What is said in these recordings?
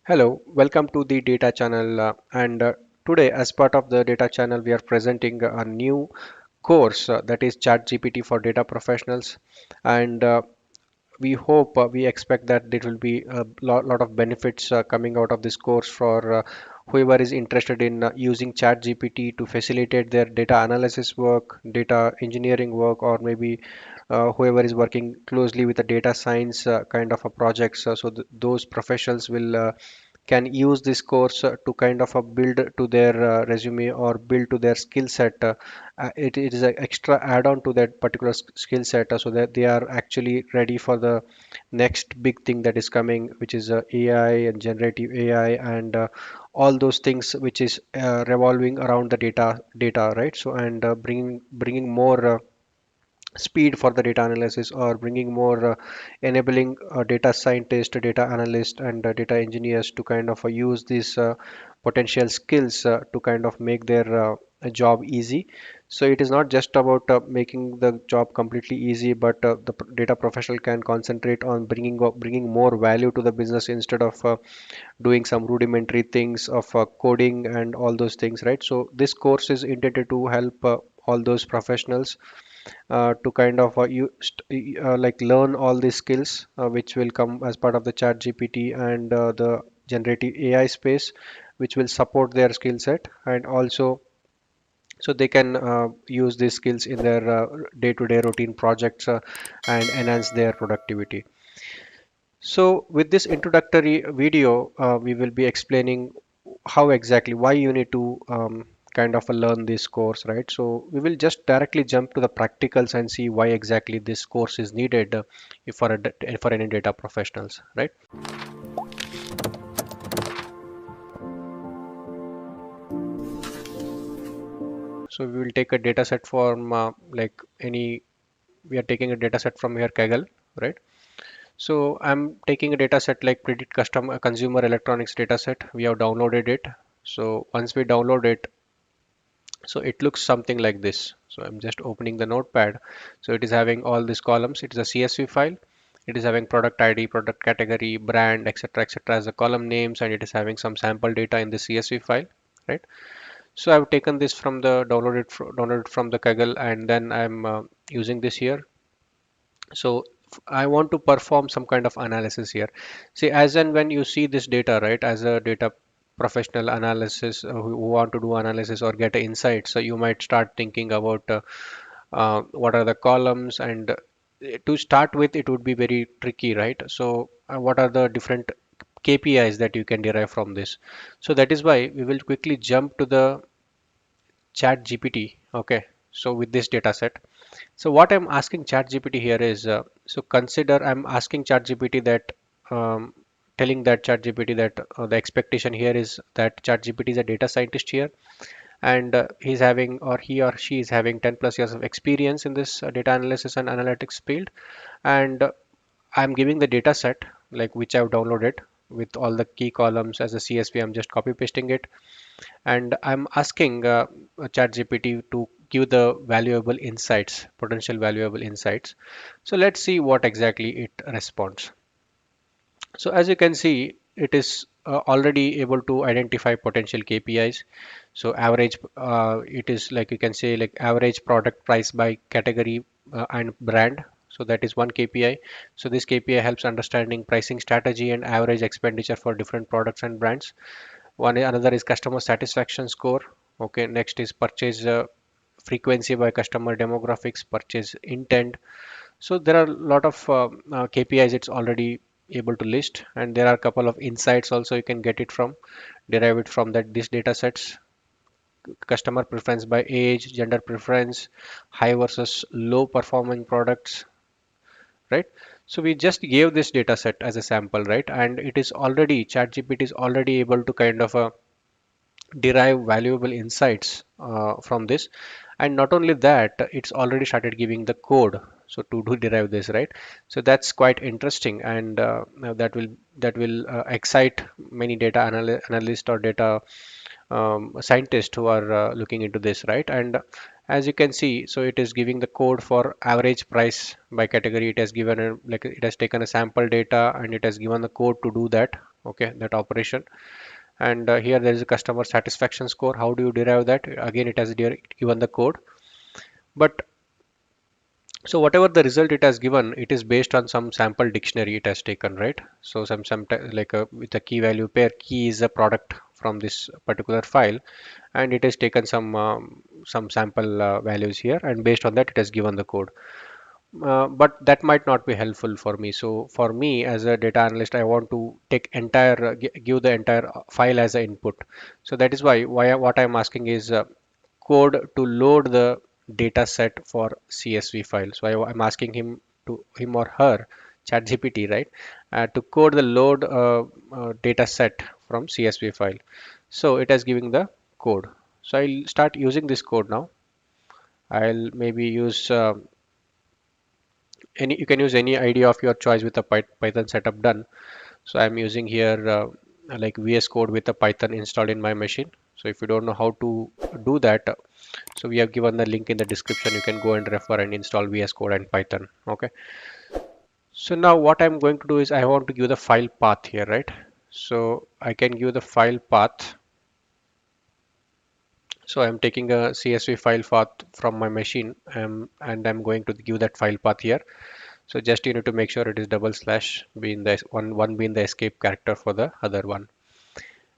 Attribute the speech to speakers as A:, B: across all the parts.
A: Hello, welcome to the data channel. And today, as part of the data channel, we are presenting a new course that is ChatGPT for data professionals. And we hope, we expect that there will be a lot of benefits coming out of this course for whoever is interested in using ChatGPT to facilitate their data analysis work, data engineering work, or maybe whoever is working closely with the data science kind of a projects. So those professionals will can use this course to kind of build to their resume or build to their skill set. It is an extra add-on to that particular skill set so that they are actually ready for the next big thing that is coming, which is AI and generative AI and all those things which is revolving around the data, right? So and bringing more speed for the data analysis or bringing more enabling data scientist, data analyst and data engineers to kind of use these potential skills to kind of make their job easy. So it is not just about making the job completely easy, but data professional can concentrate on bringing more value to the business instead of doing some rudimentary things of coding and all those things, right? So this course is intended to help all those professionals to kind of like learn all these skills which will come as part of the chat GPT and the generative AI space, which will support their skill set, and also so they can use these skills in their day-to-day routine projects and enhance their productivity. So with this introductory video, we will be explaining how exactly why you need to kind of learn this course, right? So we will just directly jump to the practicals and see why exactly this course is needed if for for any data professionals, right? So we will take a data set from like any we are taking a data set from here Kaggle, right? So I'm taking a data set like predict customer consumer electronics data set. We have downloaded it. So once we download it, so it looks something like this. So I'm just opening the notepad. So it is having all these columns. It is a CSV file. It is having product ID, product category, brand, etc., as the column names, and it is having some sample data in the CSV file, right? So I've taken this from the downloaded from the Kaggle, and then I'm using this here. So I want to perform some kind of analysis here. See, as and when you see this data, right, as a data professional analysis who want to do analysis or get insights, so you might start thinking about what are the columns, and to start with, it would be very tricky, right? So what are the different KPIs that you can derive from this? So that is why we will quickly jump to the chat GPT. Okay, so with this data set, so what I'm asking ChatGPT here is, so consider I'm asking ChatGPT that, telling that ChatGPT that the expectation here is that ChatGPT is a data scientist here, and he's having or he or she is having 10 plus years of experience in this data analysis and analytics field, and I'm giving the data set like which I've downloaded with all the key columns as a CSV. I'm just copy pasting it, and I'm asking ChatGPT to give the valuable insights, potential valuable insights. So let's see what exactly it responds. So as you can see, it is already able to identify potential KPIs. So average, it is like you can say like average product price by category and brand. So that is one KPI. So this KPI helps understanding pricing strategy and average expenditure for different products and brands. Another is customer satisfaction score. Okay, next is purchase frequency by customer demographics, purchase intent. So there are a lot of KPIs it's already able to list, and there are a couple of insights also you can get it from, derive it from that these data sets. Customer preference by age, gender preference, high versus low performing products, right? So we just gave this data set as a sample, right? And it is already ChatGPT is already able to kind of derive valuable insights from this, and not only that, it's already started giving the code so to do derive this, right? So that's quite interesting, and that will excite many data analysts or data scientists who are looking into this, right? And as you can see, so it is giving the code for average price by category. It has given a, like it has taken a sample data and it has given the code to do that. okay, that operation. And here there is a customer satisfaction score. How do you derive that? Again, it has given the code. But so whatever the result it has given, it is based on some sample dictionary it has taken, right? So like with a key value pair, key is a product from this particular file, and it has taken some sample values here, and based on that it has given the code. But that might not be helpful for me. So for me as a data analyst, I want to take entire give the entire file as an input. So that is why what I'm asking is code to load the data set for CSV file. So I'm asking him or her, ChatGPT, right, to code the load data set from CSV file. So it is giving the code. So I'll start using this code now. I'll maybe use any, you can use any idea of your choice with a Python setup done. So I'm using here like VS Code with a Python installed in my machine. So if you don't know how to do that, so we have given the link in the description. You can go and refer and install VS Code and Python. Okay. So now what I'm going to do is I want to give the file path here, right? So I can give the file path. So I'm taking a CSV file path from my machine, and I'm going to give that file path here. So just you need to make sure it is double slash being the one being the escape character for the other one.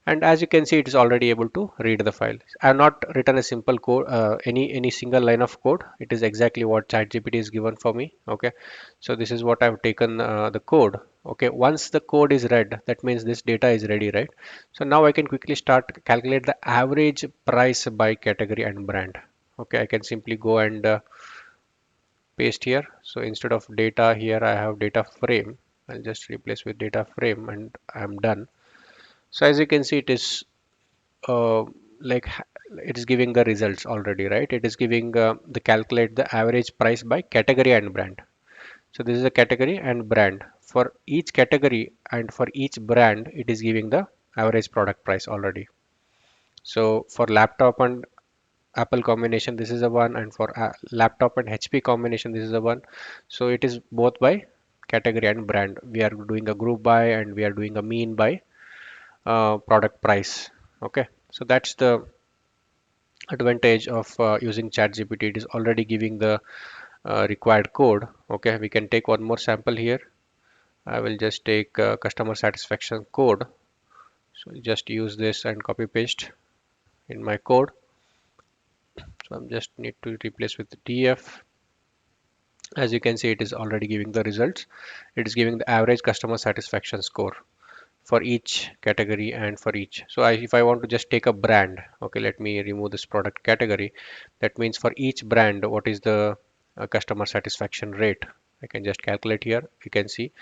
A: And as you can see, it is already able to read the file. I have not written a simple code, any single line of code. It is exactly what ChatGPT is given for me. Okay, so this is what I've taken the code. Okay, once the code is read, that means this data is ready, right? So now I can quickly start calculate the average price by category and brand. Okay, I can simply go and paste here. So instead of data here, I have data frame. I'll just replace with data frame, and I'm done. So as you can see, it is uh, like it is giving the results already, right? It is giving the calculate the average price by category and brand. So this is a category and brand. For each category and for each brand, it is giving the average product price already. So for laptop and Apple combination, this is the one, and for laptop and HP combination, this is the one. So it is both by category and brand. We are doing a group by, and we are doing a mean by product price. Okay, so that's the advantage of using ChatGPT. It is already giving the required code. Okay, we can take one more sample here. I will just take customer satisfaction code. So just use this and copy paste in my code. So I'm just need to replace with df. As you can see, it is already giving the results. It is giving the average customer satisfaction score for each category and for each. So if I want to just take a brand, okay, let me remove this product category. That means for each brand, what is the customer satisfaction rate? I can just calculate here. You can see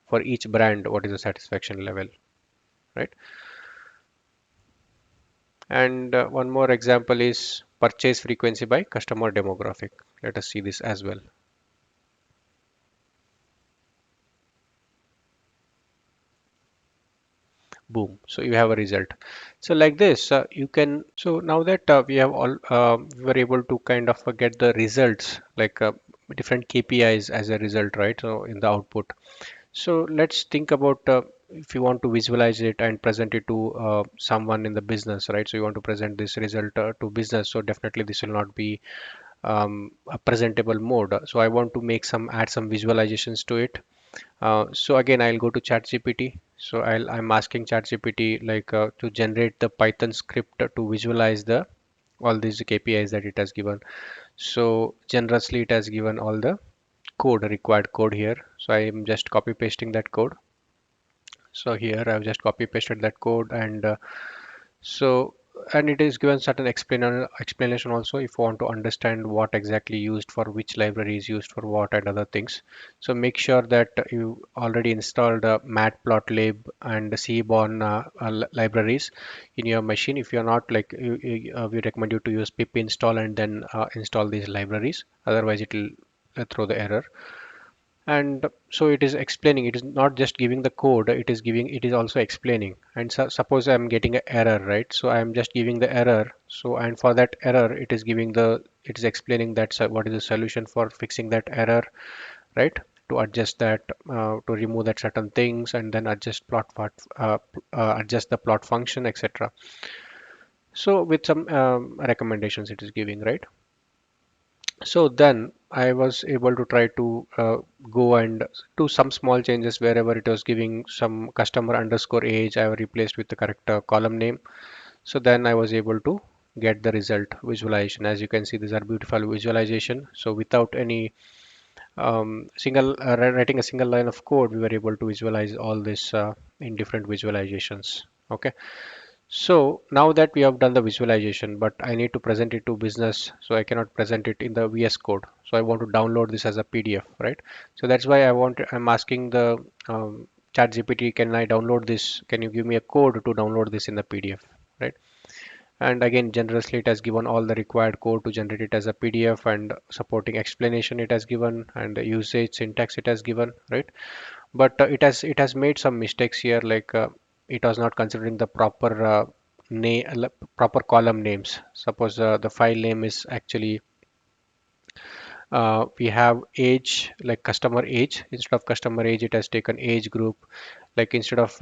A: for each brand, what is the satisfaction level, right? And one more example is purchase frequency by customer demographic. Let us see this as well. Boom, so you have a result. So like this you can, so now that we have all we were able to kind of get the results, like different KPIs as a result, right? So in the output, so let's think about if you want to visualize it and present it to someone in the business, right? So you want to present this result to business, so definitely this will not be a presentable mode. So I want to make some add some visualizations to it. So again, I'll go to ChatGPT. So I'm asking ChatGPT like to generate the Python script to visualize the all these KPIs that it has given. So generously, it has given all the code, required code here. So I'm just copy pasting that code. So here I've just copy pasted that code, and so, and it is given certain explanation also if you want to understand what exactly used for which library is used for what and other things. So make sure that you already installed matplotlib and cborn libraries in your machine. If you're not, like we recommend you to use pip install and then install these libraries. Otherwise, it will throw the error. And so it is explaining, it is not just giving the code, it is giving, it is also explaining. And suppose I'm getting an error, right? So I'm just giving the error. So, and for that error, it is giving the, it is explaining that what is the solution for fixing that error, right? to adjust that, to remove that certain things, and then adjust the plot function, etc. So with some recommendations it is giving, right? So then I was able to try to go and do some small changes wherever it was giving some customer underscore age. I replaced with the correct column name. So then I was able to get the result visualization. As you can see, these are beautiful visualization. So without any writing a single line of code, we were able to visualize all this in different visualizations. Okay. So now that we have done the visualization, but I need to present it to business, so I cannot present it in the VS Code. So I want to download this as a PDF, right? So that's why I'm asking the ChatGPT, can I download this? Can you give me a code to download this in the PDF, right? And again, generously, it has given all the required code to generate it as a PDF, and supporting explanation it has given, and the usage syntax it has given, right? But it has made some mistakes here, like it was not considering the proper column names. Suppose the file name is actually we have age, like customer age. Instead of customer age, it has taken age group. Like instead of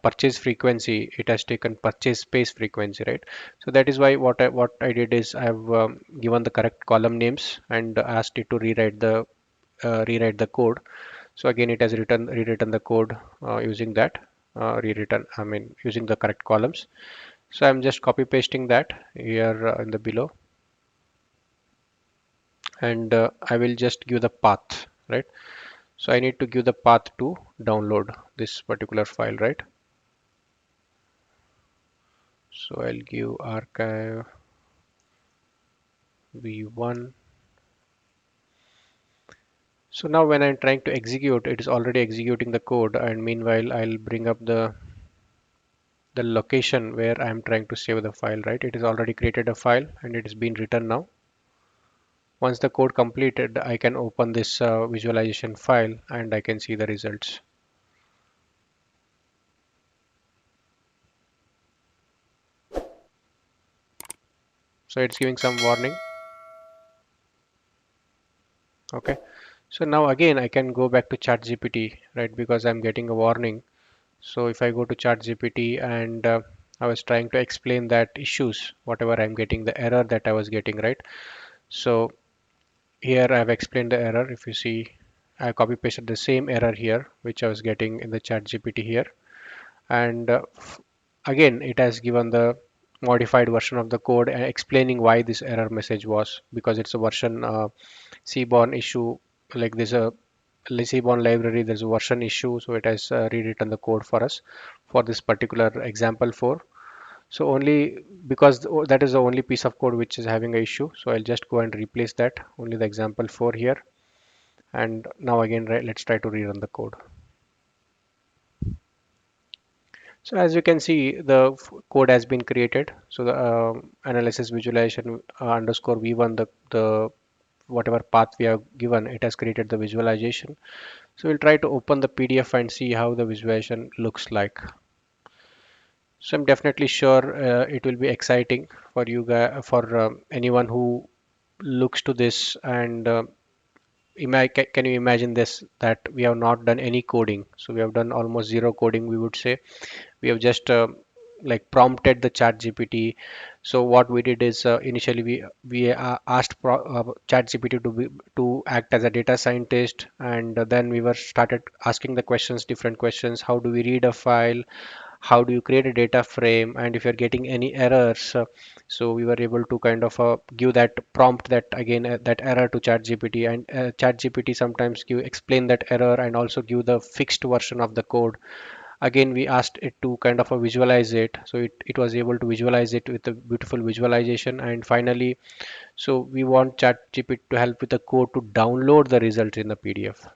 A: purchase frequency, it has taken purchase space frequency, right? So that is why what I did is I've given the correct column names and asked it to rewrite the code. So again, it has rewritten the code using that I mean, using the correct columns. So I'm just copy pasting that here in the below, and I will just give the path, right? So I need to give the path to download this particular file, right? So I'll give archive v1. So now when I'm trying to execute, it is already executing the code, and meanwhile I'll bring up the location where I'm trying to save the file, right? It is already created a file and it is being written now. Once the code completed, I can open this visualization file and I can see the results. So it's giving some warning. Okay. So now again, I can go back to ChatGPT, right? Because I'm getting a warning. So if I go to ChatGPT and I was trying to explain that issues, whatever I'm getting, the error that I was getting, right? So here I've explained the error. If you see, I copy pasted the same error here, which I was getting in the ChatGPT here. And again, it has given the modified version of the code and explaining why this error message was, because it's a version Seaborn issue. Like there's a Seaborn library, there's a version issue, so it has rewritten the code for us for this particular example 4. So only because that is the only piece of code which is having a issue, so I'll just go and replace that, only the example 4 here. And now again, right, let's try to rerun the code. So as you can see, the code has been created. So the analysis visualization underscore v1, the whatever path we have given, it has created the visualization. So we'll try to open the PDF and see how the visualization looks like. So I'm definitely sure it will be exciting for you guys, for anyone who looks to this and can you imagine this, that we have not done any coding. So we have done almost zero coding, we would say. We have just like prompted the chat gpt. So what we did is initially we asked chat gpt to act as a data scientist, and then we were started asking the questions, different questions. How do we read a file? How do you create a data frame? And if you're getting any errors, so we were able to kind of give that prompt, that again that error to ChatGPT, and ChatGPT sometimes give explain that error and also give the fixed version of the code. Again, we asked it to kind of visualize it, so it was able to visualize it with a beautiful visualization. And finally, so we want ChatGPT to help with the code to download the results in the PDF.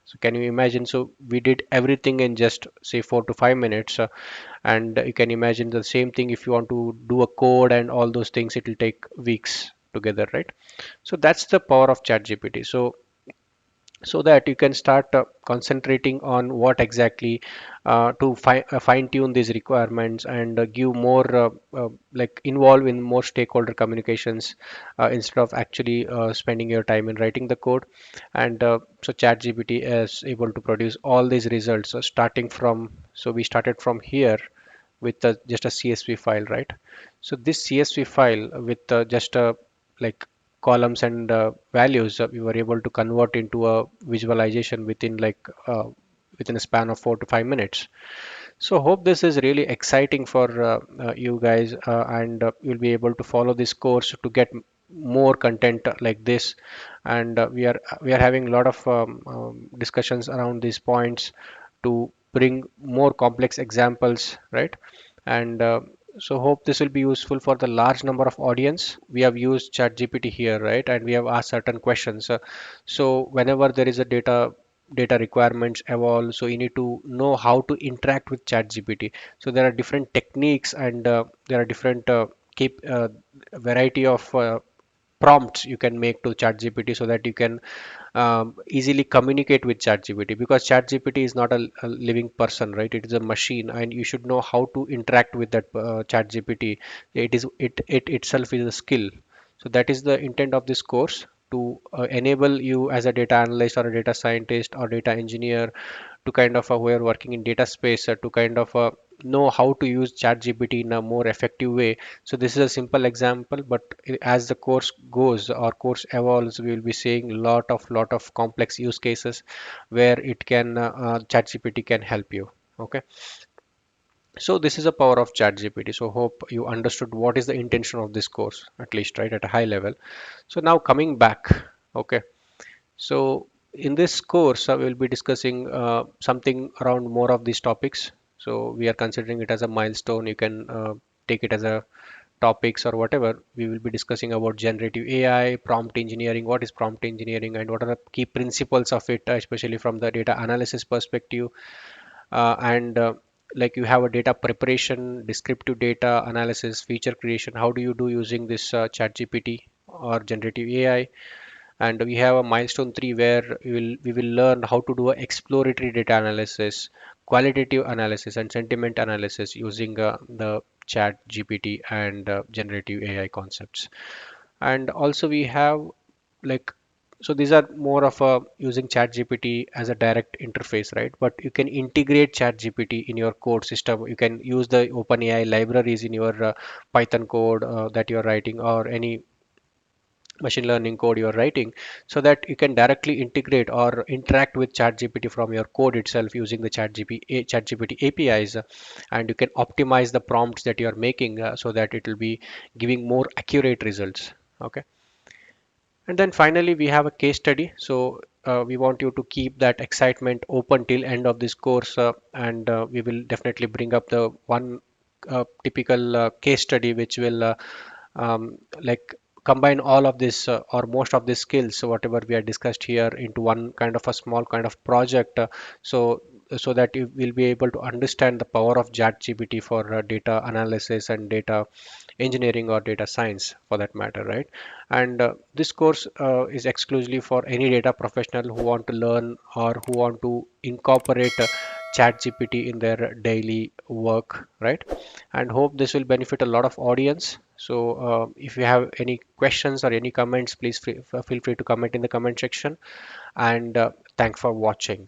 A: So can you imagine? So we did everything in just say 4 to 5 minutes, and you can imagine the same thing if you want to do a code and all those things, it will take weeks together, right? So that's the power of ChatGPT. So so that you can start concentrating on what exactly to fine tune these requirements and give more like involve in more stakeholder communications instead of actually spending your time in writing the code. And so ChatGPT is able to produce all these results starting from, so we started from here with just a CSV file, right? So this CSV file with just like columns and values, we were able to convert into a visualization within a span of 4 to 5 minutes. So hope this is really exciting for you guys, and you'll be able to follow this course to get more content like this. And we are having a lot of discussions around these points to bring more complex examples, right? And so hope this will be useful for the large number of audience. We have used ChatGPT here, right? And we have asked certain questions. So whenever there is a data requirements evolve, so you need to know how to interact with ChatGPT. So there are different techniques, and there are different variety of prompts you can make to ChatGPT so that you can easily communicate with ChatGPT, because ChatGPT is not a living person, right? It is a machine, and you should know how to interact with that ChatGPT. It itself is a skill. So that is the intent of this course, to enable you as a data analyst or a data scientist or data engineer to kind of who are working in data space to kind of know how to use ChatGPT in a more effective way. So this is a simple example, but as the course goes or course evolves, we will be seeing lot of complex use cases where it can ChatGPT can help you. Okay, so this is a power of ChatGPT. So hope you understood what is the intention of this course, at least, right, at a high level. So now coming back, okay. So in this course, we'll be discussing something around more of these topics. So we are considering it as a milestone. You can take it as a topics or whatever. We will be discussing about generative AI, prompt engineering, what is prompt engineering, and what are the key principles of it, especially from the data analysis perspective. And like you have a data preparation, descriptive data analysis, feature creation. How do you do using this ChatGPT or generative AI? And we have a milestone 3 where we will learn how to do a exploratory data analysis, qualitative analysis, and sentiment analysis using the chat gpt and generative AI concepts. And also we have like, so these are more of a using chat gpt as a direct interface, right? But you can integrate chat gpt in your code system. You can use the OpenAI libraries in your Python code that you're writing, or any machine learning code you're writing, so that you can directly integrate or interact with ChatGPT from your code itself using the ChatGPT APIs, and you can optimize the prompts that you're making so that it will be giving more accurate results. Okay. And then finally, we have a case study. So we want you to keep that excitement open till end of this course, and we will definitely bring up the one typical case study which will like combine all of this or most of the skills, so whatever we are discussed here, into one kind of a small kind of project. So that you will be able to understand the power of ChatGPT for data analysis and data engineering or data science for that matter, right? And this course is exclusively for any data professional who want to learn or who want to incorporate chat gpt in their daily work, right? And hope this will benefit a lot of audience. So if you have any questions or any comments, please feel free to comment in the comment section. And thanks for watching.